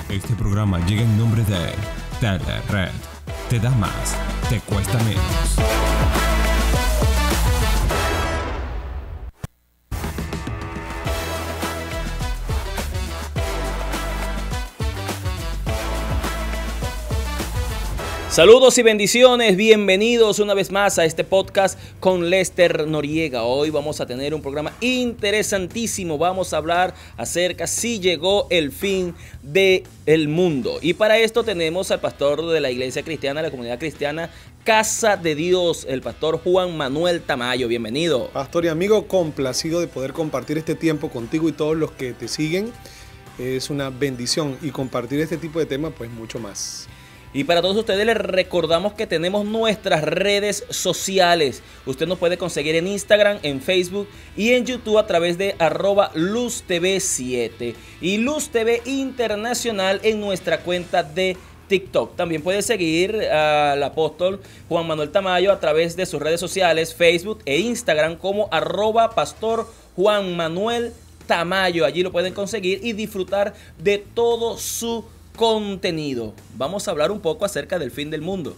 Este programa llega en nombre de Telered. Te da más, te cuesta menos. Saludos y bendiciones, bienvenidos una vez más a este podcast con Lester Noriega. Hoy vamos a tener un programa interesantísimo, vamos a hablar acerca si llegó el fin del mundo. Y para esto tenemos al pastor de la iglesia cristiana, la comunidad cristiana Casa de Dios, el pastor Juan Manuel Tamayo. Bienvenido. Pastor y amigo, complacido de poder compartir este tiempo contigo y todos los que te siguen. Es una bendición y compartir este tipo de temas pues mucho más. Y para todos ustedes les recordamos que tenemos nuestras redes sociales. Usted nos puede conseguir en Instagram, en Facebook y en YouTube a través de @LuzTV7 y Luz TV Internacional en nuestra cuenta de TikTok. También puede seguir al apóstol Juan Manuel Tamayo a través de sus redes sociales, Facebook e Instagram como @Pastor Juan Manuel Tamayo. Allí lo pueden conseguir y disfrutar de todo su contenido. Vamos a hablar un poco acerca del fin del mundo.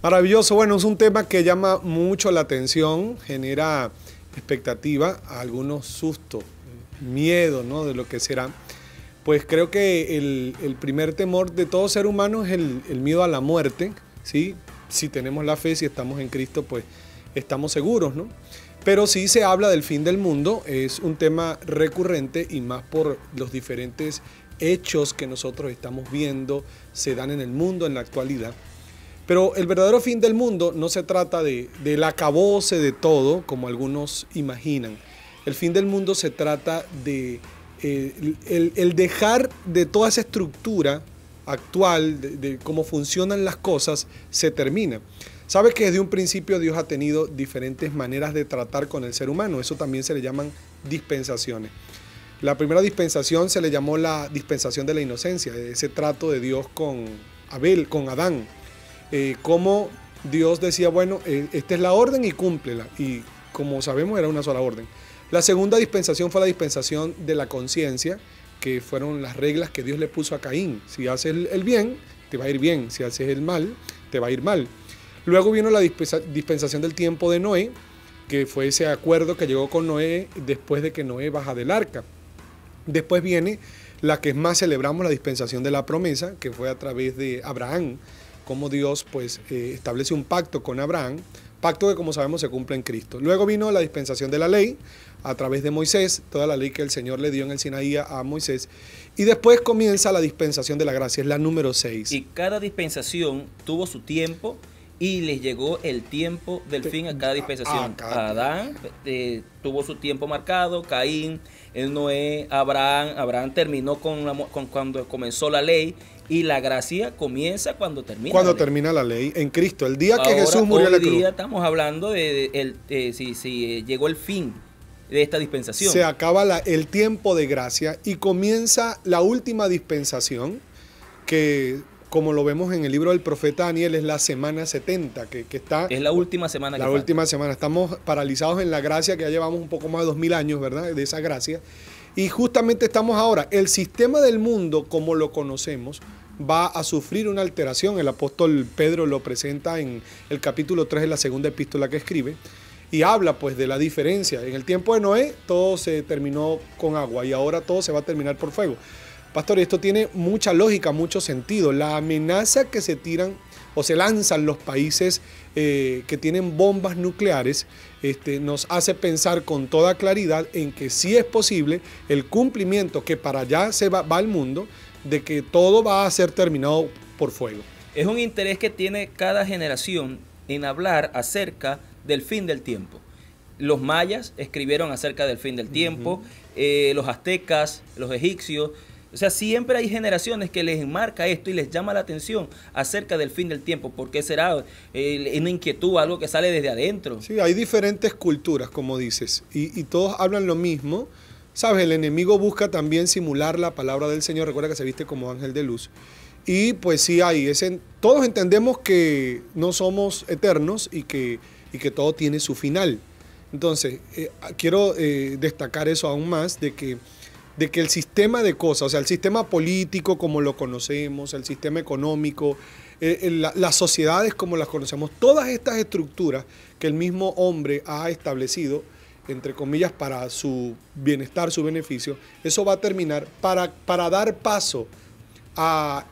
Maravilloso, bueno, es un tema que llama mucho la atención, genera expectativa, algunos sustos, miedo, ¿no? De lo que será. Pues creo que el primer temor de todo ser humano es el miedo a la muerte, ¿sí? Si tenemos la fe, si estamos en Cristo, pues estamos seguros, ¿no? Pero sí se habla del fin del mundo, es un tema recurrente y más por los diferentes hechos que nosotros estamos viendo se dan en el mundo en la actualidad. Pero el verdadero fin del mundo no se trata del acabose de todo, como algunos imaginan. El fin del mundo se trata de el dejar de toda esa estructura actual, de cómo funcionan las cosas, se termina. Sabes que desde un principio Dios ha tenido diferentes maneras de tratar con el ser humano. Eso también se le llaman dispensaciones. La primera dispensación se le llamó la dispensación de la inocencia, ese trato de Dios con Abel, con Adán. Cómo Dios decía, bueno, esta es la orden y cúmplela. Y como sabemos era una sola orden. La segunda dispensación fue la dispensación de la conciencia, que fueron las reglas que Dios le puso a Caín. Si haces el bien, te va a ir bien. Si haces el mal, te va a ir mal. Luego vino la dispensación del tiempo de Noé, que fue ese acuerdo que llegó con Noé después de que Noé baja del arca. Después viene la que más celebramos, la dispensación de la promesa, que fue a través de Abraham, como Dios pues establece un pacto con Abraham, pacto que como sabemos se cumple en Cristo. Luego vino la dispensación de la ley, a través de Moisés, toda la ley que el Señor le dio en el Sinaí a Moisés. Y después comienza la dispensación de la gracia, es la número 6. Y cada dispensación tuvo su tiempo y les llegó el tiempo del fin a cada dispensación. Adán tuvo su tiempo marcado, Caín, Noé, Abraham terminó cuando comenzó la ley y la gracia comienza cuando termina la ley. Cuando termina la ley en Cristo, el día que Jesús murió en la cruz. Hoy día estamos hablando de si llegó el fin de esta dispensación. Se acaba el tiempo de gracia y comienza la última dispensación que, como lo vemos en el libro del profeta Daniel, es la semana 70, que está... Es la última semana. La última semana. Estamos paralizados en la gracia, que ya llevamos un poco más de 2000 años, ¿verdad? De esa gracia. Y justamente estamos ahora. El sistema del mundo, como lo conocemos, va a sufrir una alteración. El apóstol Pedro lo presenta en el capítulo 3 de la segunda epístola que escribe. Y habla pues de la diferencia. En el tiempo de Noé todo se terminó con agua y ahora todo se va a terminar por fuego. Pastor, esto tiene mucha lógica, mucho sentido. La amenaza que se tiran o se lanzan los países que tienen bombas nucleares nos hace pensar con toda claridad en que sí es posible el cumplimiento, que para allá va el mundo, de que todo va a ser terminado por fuego. Es un interés que tiene cada generación en hablar acerca del fin del tiempo. Los mayas escribieron acerca del fin del tiempo, los aztecas, los egipcios. O sea, siempre hay generaciones que les marca esto y les llama la atención acerca del fin del tiempo. ¿Por qué será una inquietud, algo que sale desde adentro? Sí, hay diferentes culturas, como dices, y todos hablan lo mismo. ¿Sabes? El enemigo busca también simular la palabra del Señor. Recuerda que se viste como ángel de luz. Y pues sí hay, todos entendemos que no somos eternos y que todo tiene su final. Entonces, quiero destacar eso aún más, de que de que el sistema de cosas, o sea, el sistema político como lo conocemos, el sistema económico, las sociedades como las conocemos, todas estas estructuras que el mismo hombre ha establecido, entre comillas, para su bienestar, su beneficio, eso va a terminar para dar paso a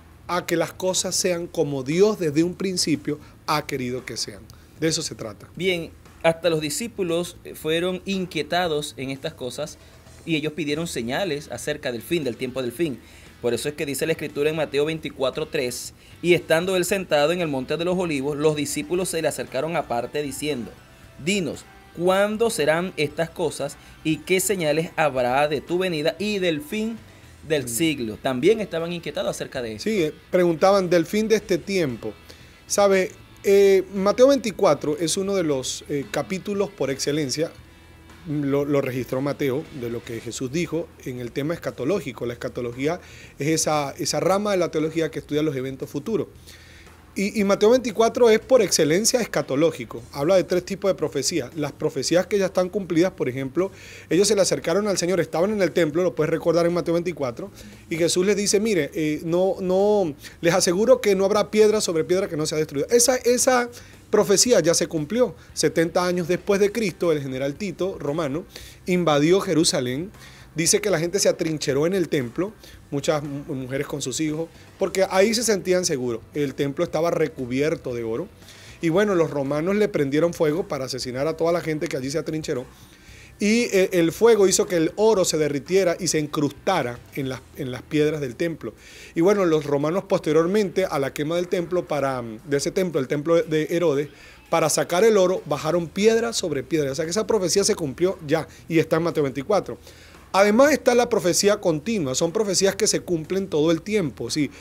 que las cosas sean como Dios desde un principio ha querido que sean. De eso se trata. Bien, hasta los discípulos fueron inquietados en estas cosas y ellos pidieron señales acerca del fin, del tiempo del fin. Por eso es que dice la Escritura en Mateo 24:3, y estando él sentado en el monte de los olivos, los discípulos se le acercaron aparte diciendo, dinos, ¿cuándo serán estas cosas y qué señales habrá de tu venida y del fin del siglo? También estaban inquietados acerca de eso. Sí, preguntaban del fin de este tiempo. ¿Sabe? Mateo 24 es uno de los capítulos por excelencia, lo registró Mateo, de lo que Jesús dijo en el tema escatológico. La escatología es esa rama de la teología que estudia los eventos futuros. Y Mateo 24 es por excelencia escatológico. Habla de 3 tipos de profecías. Las profecías que ya están cumplidas, por ejemplo, ellos se le acercaron al Señor, estaban en el templo, lo puedes recordar en Mateo 24, y Jesús les dice, mire, les aseguro que no habrá piedra sobre piedra que no sea destruida. Esa profecía ya se cumplió. 70 años después de Cristo, el general Tito, romano, invadió Jerusalén. Dice que la gente se atrincheró en el templo, muchas mujeres con sus hijos, porque ahí se sentían seguros. El templo estaba recubierto de oro. Y bueno, los romanos le prendieron fuego para asesinar a toda la gente que allí se atrincheró. Y el fuego hizo que el oro se derritiera y se incrustara en las piedras del templo. Y bueno, los romanos posteriormente a la quema del templo, de ese templo, el templo de Herodes, para sacar el oro, bajaron piedra sobre piedra. O sea que esa profecía se cumplió ya y está en Mateo 24. Además está la profecía continua, son profecías que se cumplen todo el tiempo, ¿sí?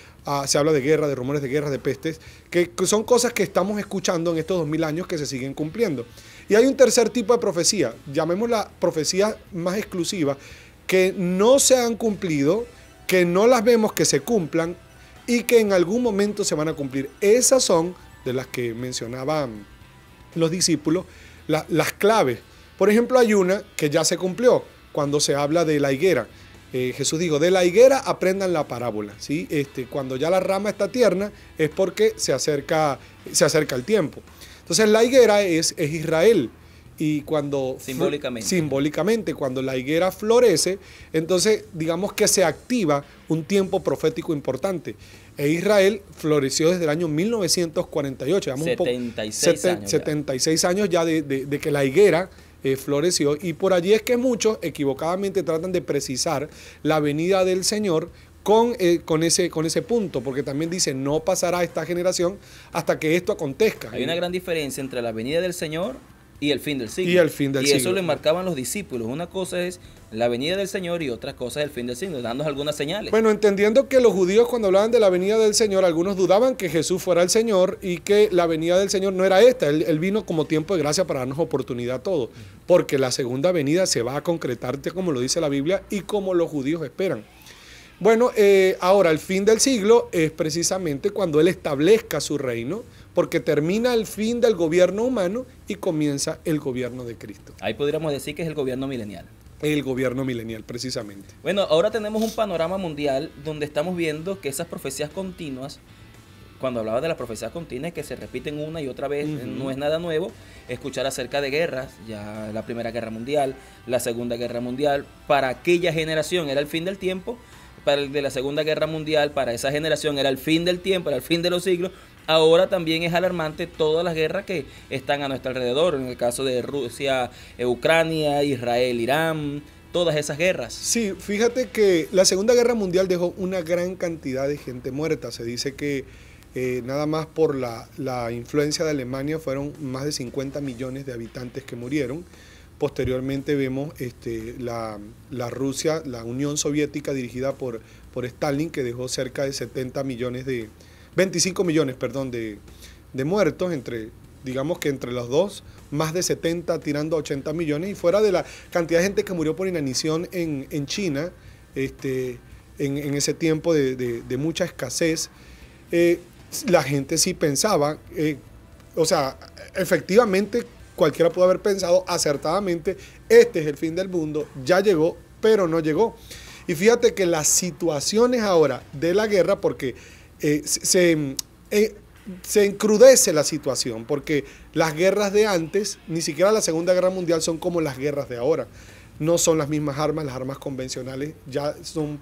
Se habla de guerra, de rumores de guerra, de pestes, que son cosas que estamos escuchando en estos 2000 años que se siguen cumpliendo. Y hay un tercer tipo de profecía, llamémosla profecía más exclusiva, que no se han cumplido, que no las vemos que se cumplan y que en algún momento se van a cumplir. Esas son, de las que mencionaban los discípulos, las claves. Por ejemplo, hay una que ya se cumplió, cuando se habla de la higuera. Jesús dijo, de la higuera aprendan la parábola, ¿sí? Cuando ya la rama está tierna es porque se acerca el tiempo. Entonces la higuera es Israel. Y cuando simbólicamente, cuando la higuera florece, entonces digamos que se activa un tiempo profético importante. Israel floreció desde el año 1948. 76 años ya de que la higuera floreció, y por allí es que muchos equivocadamente tratan de precisar la venida del Señor con ese punto, porque también dice, no pasará esta generación hasta que esto acontezca. Hay una gran diferencia entre la venida del Señor y el fin del siglo. Y el fin del siglo. Y eso lo marcaban los discípulos. Una cosa es la venida del Señor y otra cosa es el fin del siglo, dándonos algunas señales. Bueno, entendiendo que los judíos cuando hablaban de la venida del Señor, algunos dudaban que Jesús fuera el Señor y que la venida del Señor no era esta. Él vino como tiempo de gracia para darnos oportunidad a todos, porque la segunda venida se va a concretar como lo dice la Biblia y como los judíos esperan. Bueno, ahora el fin del siglo es precisamente cuando Él establezca su reino, porque termina el fin del gobierno humano y comienza el gobierno de Cristo. Ahí podríamos decir que es el gobierno milenial. El gobierno milenial, precisamente. Bueno, ahora tenemos un panorama mundial donde estamos viendo que esas profecías continuas, cuando hablaba de las profecías continuas que se repiten una y otra vez, no es nada nuevo escuchar acerca de guerras, ya la Primera Guerra Mundial, la Segunda Guerra Mundial, para aquella generación era el fin del tiempo, para el de la Segunda Guerra Mundial, para esa generación era el fin del tiempo, era el fin de los siglos. Ahora también es alarmante todas las guerras que están a nuestro alrededor, en el caso de Rusia, Ucrania, Israel, Irán, todas esas guerras. Sí, fíjate que la Segunda Guerra Mundial dejó una gran cantidad de gente muerta. Se dice que nada más por la influencia de Alemania fueron más de 50 millones de habitantes que murieron. Posteriormente vemos la Rusia, la Unión Soviética dirigida por Stalin, que dejó cerca de 25 millones de muertos, digamos que entre los dos, más de 70 tirando a 80 millones, y fuera de la cantidad de gente que murió por inanición en China, en ese tiempo de mucha escasez, la gente sí pensaba, o sea, efectivamente, cualquiera pudo haber pensado acertadamente, este es el fin del mundo, ya llegó, pero no llegó. Y fíjate que las situaciones ahora de la guerra, porque se encrudece la situación, porque las guerras de antes, ni siquiera la Segunda Guerra Mundial, son como las guerras de ahora. No son las mismas armas, las armas convencionales ya son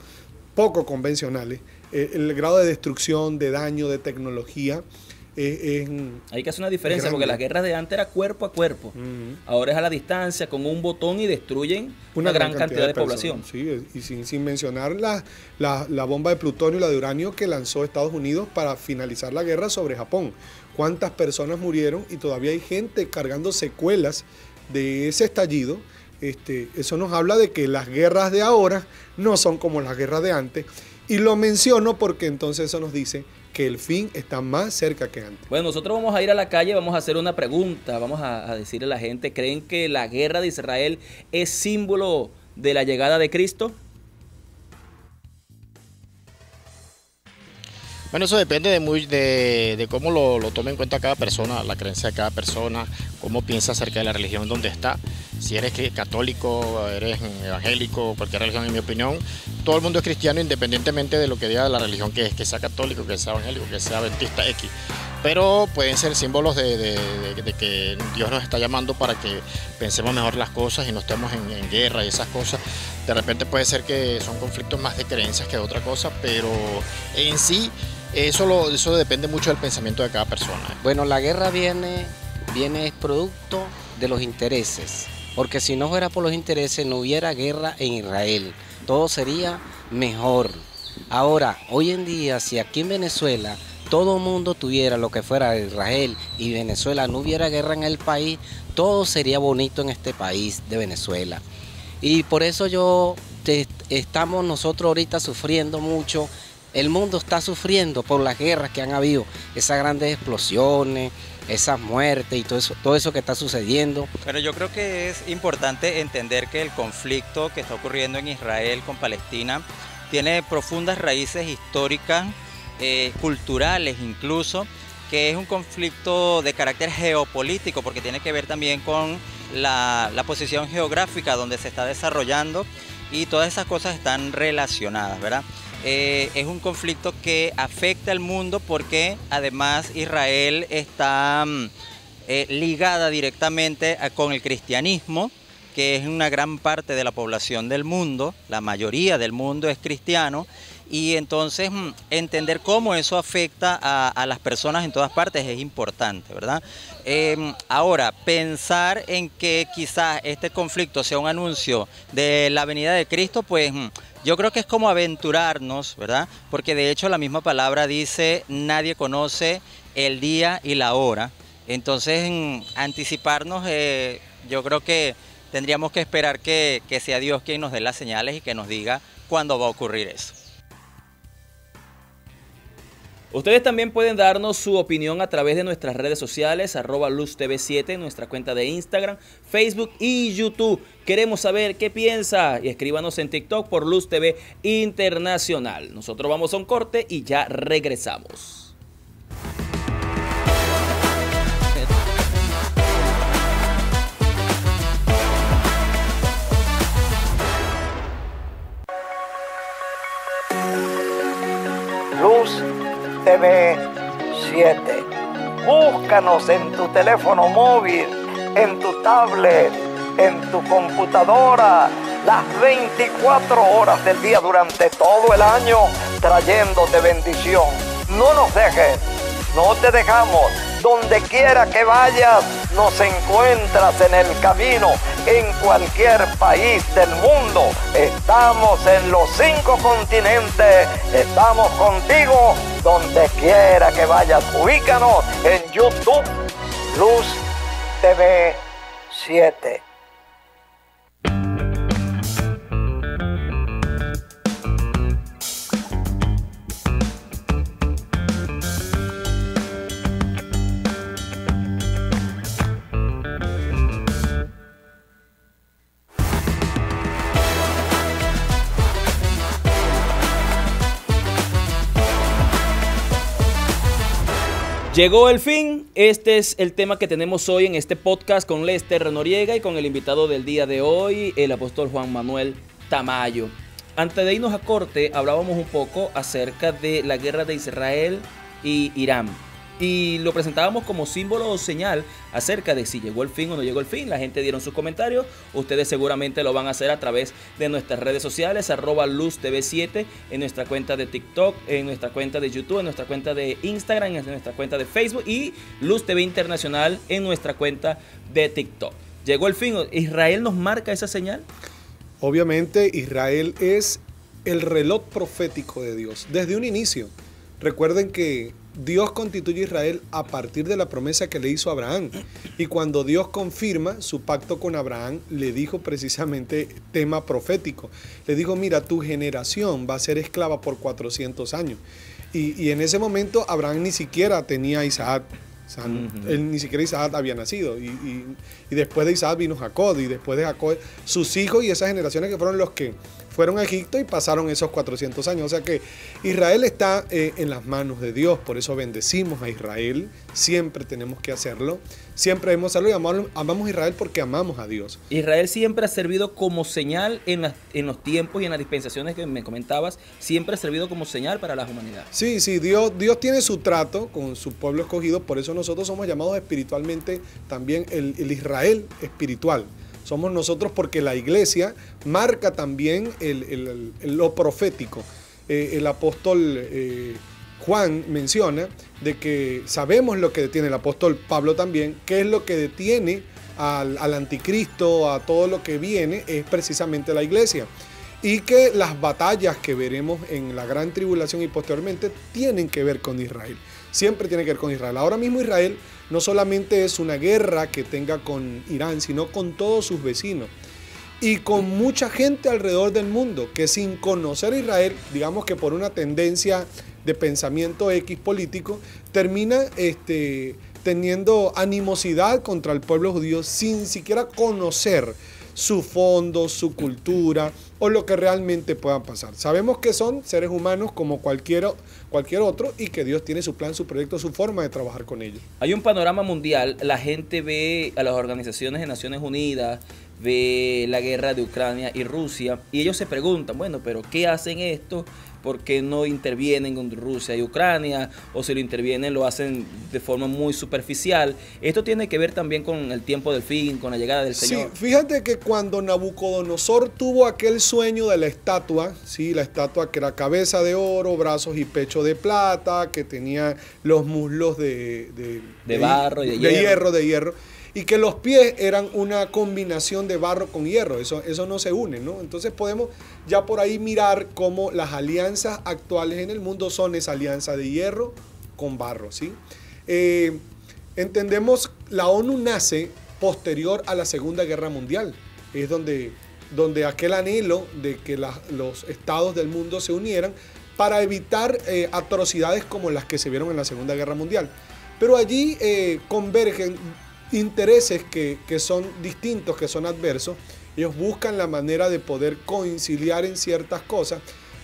poco convencionales. El grado de destrucción, de daño, de tecnología hay que hacer una diferencia porque las guerras de antes era cuerpo a cuerpo. Ahora es a la distancia, con un botón, y destruyen una gran cantidad de población. Sí, y sin mencionar la bomba de plutonio y la de uranio que lanzó Estados Unidos para finalizar la guerra sobre Japón. ¿Cuántas personas murieron? Y todavía hay gente cargando secuelas de ese estallido. Eso nos habla de que las guerras de ahora no son como las guerras de antes. Y lo menciono porque entonces eso nos dice que el fin está más cerca que antes. Bueno, nosotros vamos a ir a la calle, vamos a hacer una pregunta, vamos a decirle a la gente, ¿creen que la guerra de Israel es símbolo de la llegada de Cristo? Bueno, eso depende de cómo lo tome en cuenta cada persona, la creencia de cada persona, cómo piensa acerca de la religión donde está. Si eres católico, eres evangélico, cualquier religión, en mi opinión, todo el mundo es cristiano independientemente de lo que diga la religión que es, que sea católico, que sea evangélico, que sea adventista, X. Pero pueden ser símbolos de que Dios nos está llamando para que pensemos mejor las cosas y no estemos en guerra y esas cosas. De repente puede ser que son conflictos más de creencias que de otra cosa, pero en sí eso depende mucho del pensamiento de cada persona. Bueno, la guerra viene producto de los intereses, porque si no fuera por los intereses no hubiera guerra en Israel, todo sería mejor. Ahora, hoy en día, si aquí en Venezuela todo el mundo tuviera lo que fuera Israel y Venezuela no hubiera guerra en el país, todo sería bonito en este país de Venezuela. Y por eso estamos nosotros ahorita sufriendo mucho. El mundo está sufriendo por las guerras que han habido, esas grandes explosiones, esas muertes y todo eso que está sucediendo. Pero yo creo que es importante entender que el conflicto que está ocurriendo en Israel con Palestina tiene profundas raíces históricas, culturales incluso, que es un conflicto de carácter geopolítico porque tiene que ver también con la posición geográfica donde se está desarrollando, y todas esas cosas están relacionadas, ¿verdad? Es un conflicto que afecta al mundo porque además Israel está ligada directamente con el cristianismo, que es una gran parte de la población del mundo, la mayoría del mundo es cristiano, y entonces entender cómo eso afecta a las personas en todas partes es importante, ¿verdad? Ahora, pensar en que quizás este conflicto sea un anuncio de la venida de Cristo, pues yo creo que es como aventurarnos, ¿verdad? Porque de hecho la misma palabra dice, nadie conoce el día y la hora. Entonces, anticiparnos, yo creo que tendríamos que esperar que sea Dios quien nos dé las señales y que nos diga cuándo va a ocurrir eso. Ustedes también pueden darnos su opinión a través de nuestras redes sociales, @LuzTV7, nuestra cuenta de Instagram, Facebook y YouTube. Queremos saber qué piensa y escríbanos en TikTok por Luz TV Internacional. Nosotros vamos a un corte y ya regresamos. Luz TV 7. Búscanos en tu teléfono móvil, en tu tablet, en tu computadora, las 24 horas del día durante todo el año, trayéndote bendición. No nos dejes, no te dejamos. Donde quiera que vayas, nos encuentras en el camino, en cualquier país del mundo. Estamos en los 5 continentes, estamos contigo donde quiera que vayas. Ubícanos en YouTube, Luz TV 7. Llegó el fin. Este es el tema que tenemos hoy en este podcast con Lester Noriega y con el invitado del día de hoy, el apóstol Juan Manuel Tamayo. Antes de irnos a corte, hablábamos un poco acerca de la guerra de Israel y Irán. Y lo presentábamos como símbolo o señal acerca de si llegó el fin o no llegó el fin. La gente dieron sus comentarios. Ustedes seguramente lo van a hacer a través de nuestras redes sociales, @LuzTV7, en nuestra cuenta de TikTok, en nuestra cuenta de YouTube, en nuestra cuenta de Instagram, en nuestra cuenta de Facebook y Luz TV Internacional en nuestra cuenta de TikTok. Llegó el fin. ¿Israel nos marca esa señal? Obviamente Israel es el reloj profético de Dios desde un inicio. Recuerden que Dios constituye a Israel a partir de la promesa que le hizo a Abraham. Y cuando Dios confirma su pacto con Abraham, le dijo precisamente tema profético. Le dijo, mira, tu generación va a ser esclava por 400 años. Y en ese momento Abraham ni siquiera tenía a Isaac. O sea, él, ni siquiera Isaac había nacido. Y después de Isaac vino Jacob. Y después de Jacob, sus hijos y esas generaciones que fueron los que fueron a Egipto y pasaron esos 400 años. O sea que Israel está en las manos de Dios. Por eso bendecimos a Israel. Siempre tenemos que hacerlo. Siempre debemos hacerlo y amamos a Israel porque amamos a Dios. Israel siempre ha servido como señal en los tiempos y en las dispensaciones que me comentabas. Siempre ha servido como señal para la humanidad. Sí, Dios tiene su trato con su pueblo escogido. Por eso nosotros somos llamados espiritualmente también el Israel espiritual. Somos nosotros porque la iglesia marca también lo profético. El apóstol Juan menciona de que sabemos lo que detiene, el apóstol Pablo también, qué es lo que detiene al anticristo, a todo lo que viene, es precisamente la iglesia. Y que las batallas que veremos en la gran tribulación y posteriormente tienen que ver con Israel. Siempre tiene que ver con Israel. Ahora mismo Israel no solamente es una guerra que tenga con Irán, sino con todos sus vecinos. Y con mucha gente alrededor del mundo que sin conocer a Israel, digamos que por una tendencia de pensamiento X político, termina teniendo animosidad contra el pueblo judío sin siquiera conocer su fondo, su cultura o lo que realmente pueda pasar. Sabemos que son seres humanos como cualquier otro y que Dios tiene su plan, su proyecto, su forma de trabajar con ellos. Hay un panorama mundial, la gente ve a las organizaciones de Naciones Unidas, ve la guerra de Ucrania y Rusia y ellos se preguntan, bueno, pero ¿qué hacen esto? ¿Por qué no intervienen con Rusia y Ucrania? O si lo intervienen lo hacen de forma muy superficial. Esto tiene que ver también con el tiempo del fin, con la llegada del Señor. Sí, fíjate que cuando Nabucodonosor tuvo aquel sueño de la estatua, ¿sí? La estatua que era cabeza de oro, brazos y pecho de plata, que tenía los muslos de barro y de hierro. Y que los pies eran una combinación de barro con hierro, eso no se une, ¿no? Entonces podemos ya por ahí mirar cómo las alianzas actuales en el mundo son esa alianza de hierro con barro, ¿sí? Entendemos, la ONU nace posterior a la Segunda Guerra Mundial, es donde aquel anhelo de que los estados del mundo se unieran para evitar atrocidades como las que se vieron en la Segunda Guerra Mundial. Pero allí convergen intereses que son distintos, que son adversos. Ellos buscan la manera de poder conciliar en ciertas cosas,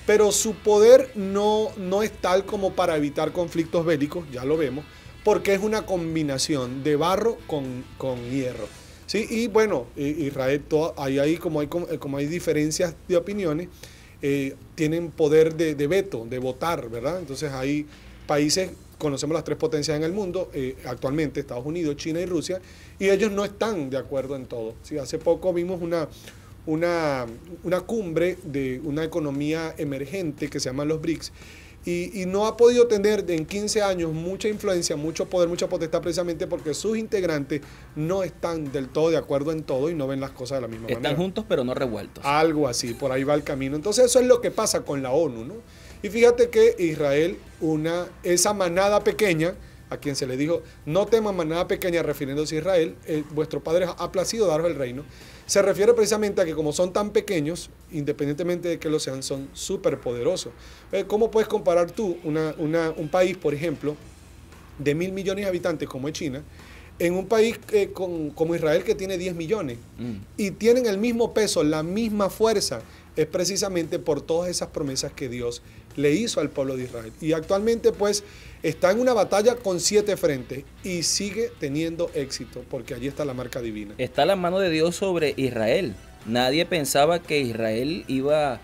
pero su poder no es tal como para evitar conflictos bélicos, ya lo vemos, porque es una combinación de barro con hierro. ¿Sí? Y bueno, Israel, como hay diferencias de opiniones, tienen poder de veto, de votar, ¿verdad? Entonces hay países, conocemos las tres potencias en el mundo, actualmente Estados Unidos, China y Rusia, y ellos no están de acuerdo en todo. ¿Sí? Hace poco vimos una cumbre de una economía emergente que se llama los BRICS, y no ha podido tener en 15 años mucha influencia, mucho poder, mucha potestad, precisamente porque sus integrantes no están del todo de acuerdo en todo y no ven las cosas de la misma manera. Están juntos pero no revueltos. Algo así, por ahí va el camino. Entonces eso es lo que pasa con la ONU, ¿no? Y fíjate que Israel, esa manada pequeña, a quien se le dijo, no teman manada pequeña, refiriéndose a Israel, vuestro Padre ha placido daros el reino, se refiere precisamente a que como son tan pequeños, independientemente de que lo sean, son súper poderosos. ¿Cómo puedes comparar tú un país, por ejemplo, de 1.000 millones de habitantes como es China, en un país como Israel que tiene 10 millones y tienen el mismo peso, la misma fuerza? Es precisamente por todas esas promesas que Dios le hizo al pueblo de Israel. Y actualmente pues está en una batalla con 7 frentes y sigue teniendo éxito porque allí está la marca divina. Está la mano de Dios sobre Israel. Nadie pensaba que Israel iba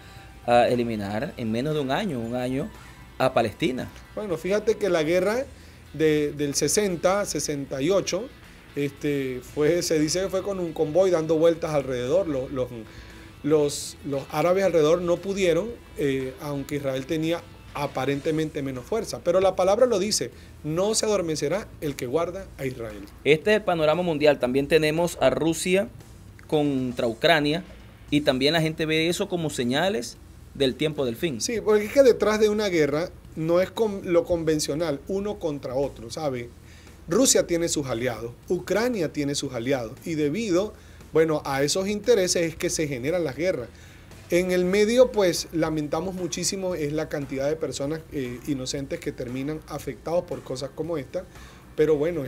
a eliminar en menos de un año a Palestina. Bueno, fíjate que la guerra del 60, 68, se dice que fue con un convoy dando vueltas alrededor. Los árabes alrededor no pudieron, aunque Israel tenía aparentemente menos fuerza. Pero la palabra lo dice, no se adormecerá el que guarda a Israel. Este es el panorama mundial. También tenemos a Rusia contra Ucrania y también la gente ve eso como señales del tiempo del fin. Sí, porque es que detrás de una guerra no es lo convencional, uno contra otro, ¿sabe? Rusia tiene sus aliados, Ucrania tiene sus aliados y debido, bueno, a esos intereses es que se generan las guerras. En el medio, pues, lamentamos muchísimo es la cantidad de personas inocentes que terminan afectados por cosas como esta, pero bueno,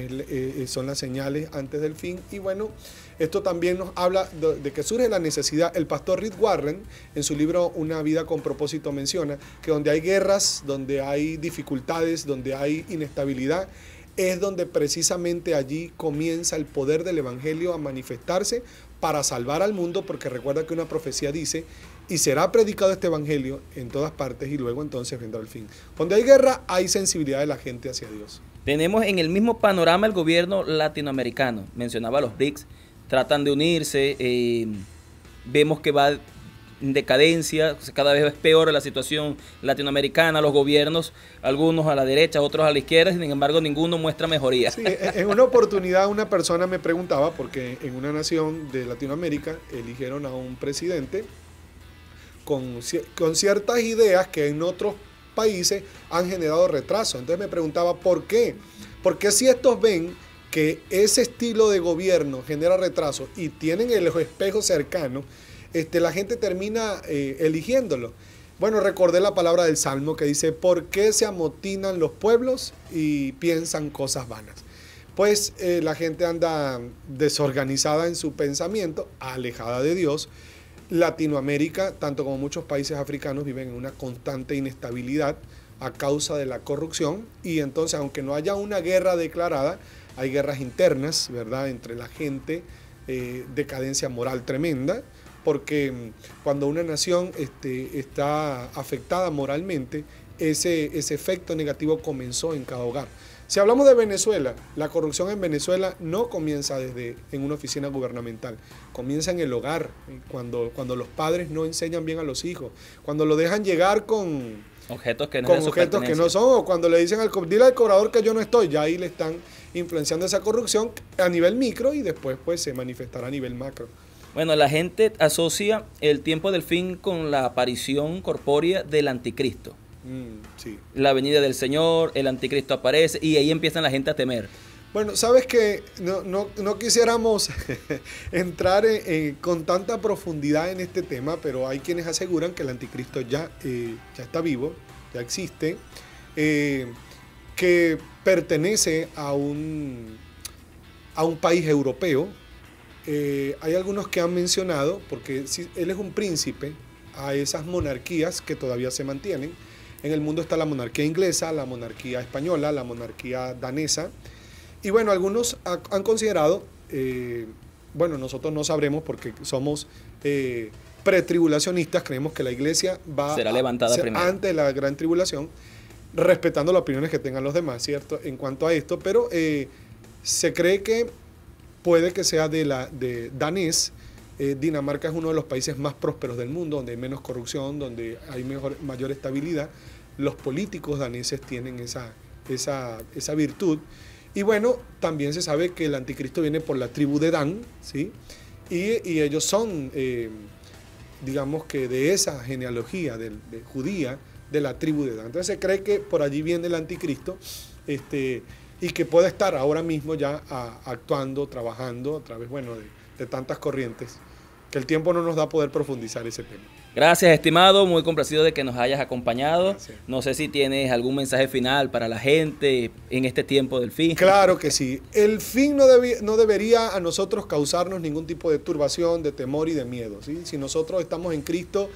son las señales antes del fin. Y bueno, esto también nos habla de que surge la necesidad. El pastor Rick Warren, en su libro Una vida con propósito, menciona que donde hay guerras, donde hay dificultades, donde hay inestabilidad, es donde precisamente allí comienza el poder del evangelio a manifestarse para salvar al mundo, porque recuerda que una profecía dice, y será predicado este evangelio en todas partes y luego entonces vendrá el fin. Donde hay guerra hay sensibilidad de la gente hacia Dios. Tenemos en el mismo panorama el gobierno latinoamericano. Mencionaba a los BRICS, tratan de unirse, vemos que va en decadencia, cada vez es peor la situación latinoamericana, los gobiernos, algunos a la derecha, otros a la izquierda, sin embargo ninguno muestra mejoría. Sí, en una oportunidad una persona me preguntaba, porque en una nación de Latinoamérica eligieron a un presidente con ciertas ideas que en otros países han generado retraso. Entonces me preguntaba, ¿por qué? Porque si estos ven que ese estilo de gobierno genera retraso y tienen el espejo cercano, la gente termina eligiéndolo. Bueno, recordé la palabra del Salmo que dice, ¿por qué se amotinan los pueblos y piensan cosas vanas? Pues la gente anda desorganizada en su pensamiento, alejada de Dios. Latinoamérica, tanto como muchos países africanos, viven en una constante inestabilidad a causa de la corrupción y entonces, aunque no haya una guerra declarada, hay guerras internas, ¿verdad?, entre la gente, decadencia moral tremenda, porque cuando una nación está afectada moralmente, ese efecto negativo comenzó en cada hogar. Si hablamos de Venezuela, la corrupción en Venezuela no comienza en una oficina gubernamental, comienza en el hogar, cuando los padres no enseñan bien a los hijos, cuando lo dejan llegar con objetos que no son, o cuando le dicen dile al cobrador que yo no estoy, ya ahí le están influenciando esa corrupción a nivel micro y después pues se manifestará a nivel macro. Bueno, la gente asocia el tiempo del fin con la aparición corpórea del anticristo. Sí. La venida del Señor, el anticristo aparece y ahí empiezan la gente a temer. Bueno, sabes que no quisiéramos entrar con tanta profundidad en este tema, pero hay quienes aseguran que el anticristo ya está vivo, ya existe, que pertenece a un país europeo. Hay algunos que han mencionado, porque él es un príncipe, a esas monarquías que todavía se mantienen. En el mundo está la monarquía inglesa, la monarquía española, la monarquía danesa. Y bueno, algunos han considerado, bueno, nosotros no sabremos porque somos pretribulacionistas, creemos que la iglesia será levantada primero antes de la gran tribulación, respetando las opiniones que tengan los demás, ¿cierto?, en cuanto a esto, pero se cree que puede que sea de danés. Dinamarca es uno de los países más prósperos del mundo, donde hay menos corrupción, donde hay mayor estabilidad. Los políticos daneses tienen esa virtud. Y bueno, también se sabe que el anticristo viene por la tribu de Dan, ¿sí? Y ellos son, digamos que de esa genealogía de judía, de la tribu de Dan. Entonces se cree que por allí viene el anticristo, y que puede estar ahora mismo ya actuando, trabajando a través, bueno, de tantas corrientes, que el tiempo no nos da poder profundizar ese tema. Gracias, estimado, muy complacido de que nos hayas acompañado. Gracias. No sé si tienes algún mensaje final para la gente en este tiempo del fin. Claro que sí. El fin no debería a nosotros causarnos ningún tipo de turbación, de temor y de miedo, ¿sí? Si nosotros estamos en Cristo,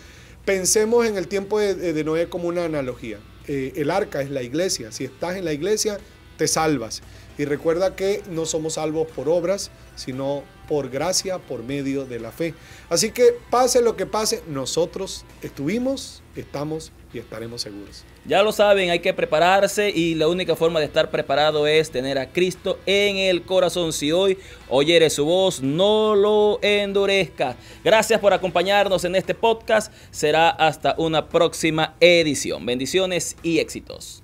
pensemos en el tiempo de Noé como una analogía. El arca es la iglesia. Si estás en la iglesia, te salvas. Y recuerda que no somos salvos por obras, sino por gracia, por medio de la fe. Así que pase lo que pase, nosotros estuvimos, estamos y estaremos seguros. Ya lo saben, hay que prepararse y la única forma de estar preparado es tener a Cristo en el corazón. Si hoy oyeres su voz, no lo endurezcas. Gracias por acompañarnos en este podcast. Será hasta una próxima edición. Bendiciones y éxitos.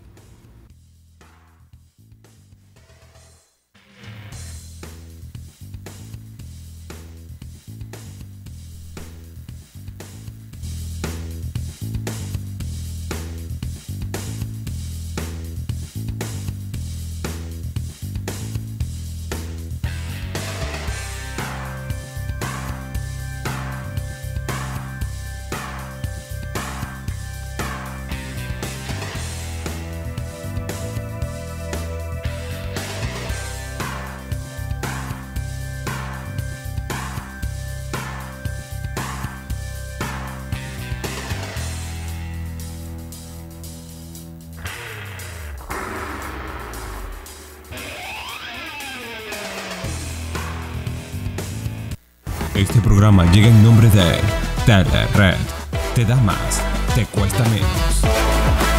Este programa llega en nombre de Telered. Te da más, te cuesta menos.